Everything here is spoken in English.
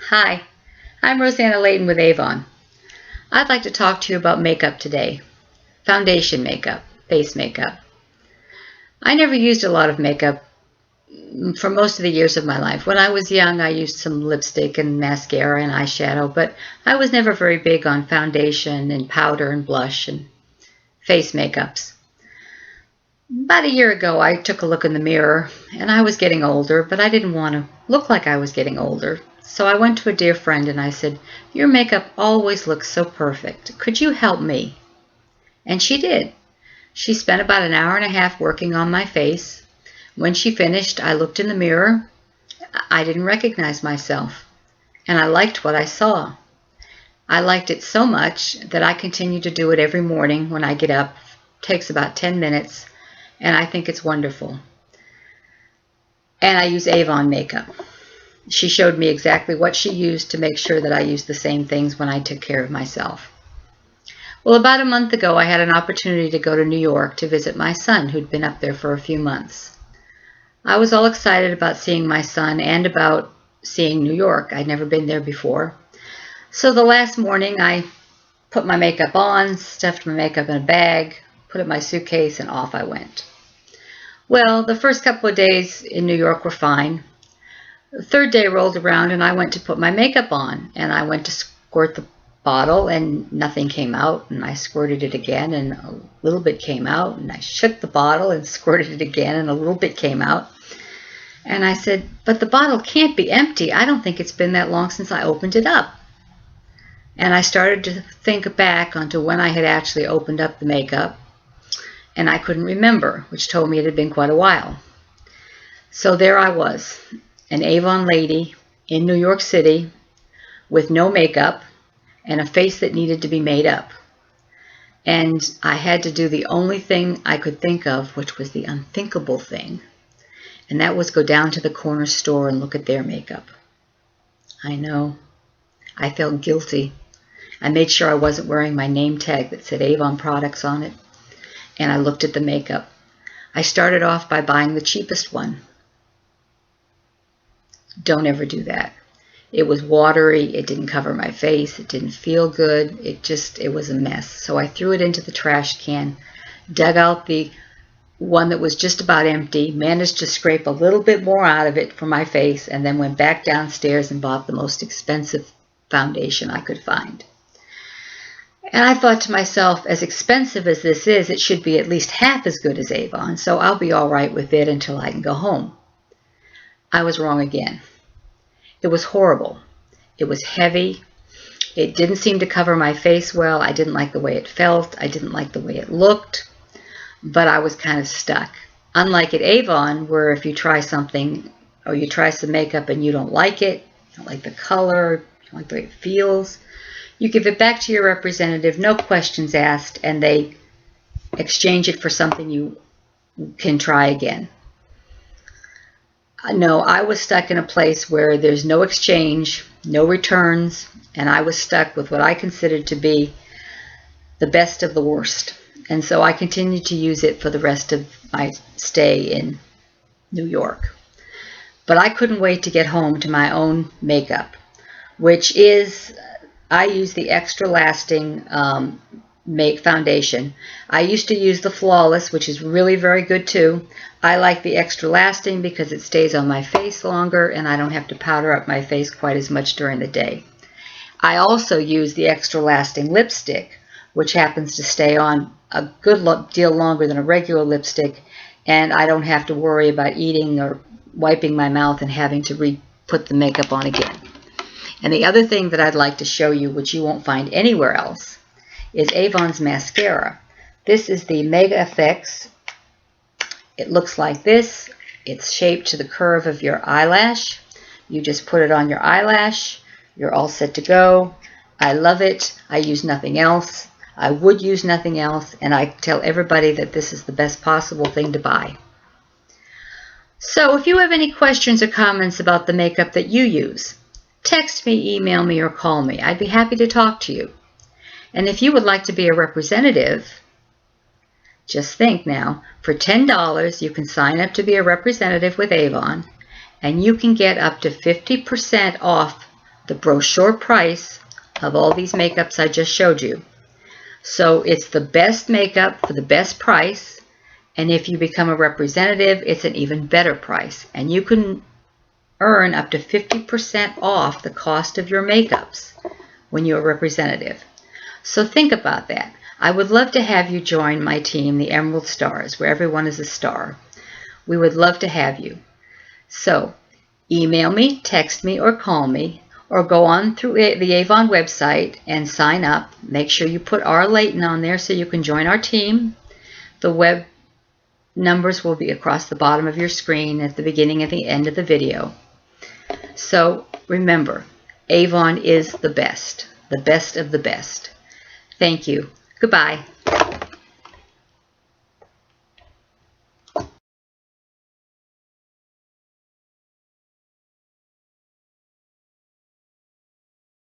Hi, I'm Rosanna Leighton with Avon. I'd like to talk to you about makeup today. Foundation makeup, face makeup. I never used a lot of makeup for most of the years of my life. When I was young, I used some lipstick and mascara and eyeshadow, but I was never very big on foundation and powder and blush and face makeups. About a year ago, I took a look in the mirror, and I was getting older, but I didn't want to look like I was getting older. So I went to a dear friend and I said, "Your makeup always looks so perfect. Could you help me?" And she did. She spent about an hour and a half working on my face. When she finished, I looked in the mirror. I didn't recognize myself, and I liked what I saw. I liked it so much that I continue to do it every morning when I get up. It takes about 10 minutes. And I think it's wonderful. And I use Avon makeup. She showed me exactly what she used to make sure that I used the same things when I took care of myself. Well, about a month ago, I had an opportunity to go to New York to visit my son, who'd been up there for a few months. I was all excited about seeing my son and about seeing New York. I'd never been there before. So the last morning, I put my makeup on, stuffed my makeup in a bag, put it in my suitcase, and off I went. Well, the first couple of days in New York were fine. The third day rolled around and I went to put my makeup on, and I went to squirt the bottle and nothing came out, and I squirted it again and a little bit came out, and I shook the bottle and squirted it again and a little bit came out. And I said, "But the bottle can't be empty. I don't think it's been that long since I opened it up." And I started to think back onto when I had actually opened up the makeup, and I couldn't remember, which told me it had been quite a while. So there I was, an Avon lady in New York City with no makeup and a face that needed to be made up. And I had to do the only thing I could think of, which was the unthinkable thing, and that was go down to the corner store and look at their makeup. I know. I felt guilty. I made sure I wasn't wearing my name tag that said Avon products on it. And I looked at the makeup. I started off by buying the cheapest one. Don't ever do that. It was watery. It didn't cover my face. It didn't feel good. It was a mess. So I threw it into the trash can, dug out the one that was just about empty, managed to scrape a little bit more out of it for my face, and then went back downstairs and bought the most expensive foundation I could find. And I thought to myself, as expensive as this is, it should be at least half as good as Avon, so I'll be all right with it until I can go home. I was wrong again. It was horrible. It was heavy. It didn't seem to cover my face well. I didn't like the way it felt. I didn't like the way it looked. But I was kind of stuck. Unlike at Avon, where if you try something or you try some makeup and you don't like it, you don't like the color, you don't like the way it feels, you give it back to your representative, no questions asked, and they exchange it for something you can try again. No, I was stuck in a place where there's no exchange, no returns, and I was stuck with what I considered to be the best of the worst. And so I continued to use it for the rest of my stay in New York. But I couldn't wait to get home to my own makeup, which is, I use the Extra Lasting Make Foundation. I used to use the Flawless, which is really very good too. I like the Extra Lasting because it stays on my face longer and I don't have to powder up my face quite as much during the day. I also use the Extra Lasting Lipstick, which happens to stay on a good deal longer than a regular lipstick, and I don't have to worry about eating or wiping my mouth and having to re-put the makeup on again. And the other thing that I'd like to show you, which you won't find anywhere else, is Avon's mascara. This is the Mega FX. It looks like this. It's shaped to the curve of your eyelash. You just put it on your eyelash. You're all set to go. I love it. I use nothing else. I would use nothing else, and I tell everybody that this is the best possible thing to buy. So if you have any questions or comments about the makeup that you use, text me, email me, or call me. I'd be happy to talk to you. And if you would like to be a representative, just think now, for $10 you can sign up to be a representative with Avon, and you can get up to 50% off the brochure price of all these makeups I just showed you. So it's the best makeup for the best price, and if you become a representative, it's an even better price. And you can earn up to 50% off the cost of your makeups when you're a representative. So think about that. I would love to have you join my team, the Emerald Stars, where everyone is a star. We would love to have you. So email me, text me, or call me, or go on through the Avon website and sign up. Make sure you put R. Leighton on there so you can join our team. The web numbers will be across the bottom of your screen at the beginning and the end of the video. So remember, Avon is the best of the best. Thank you. Goodbye.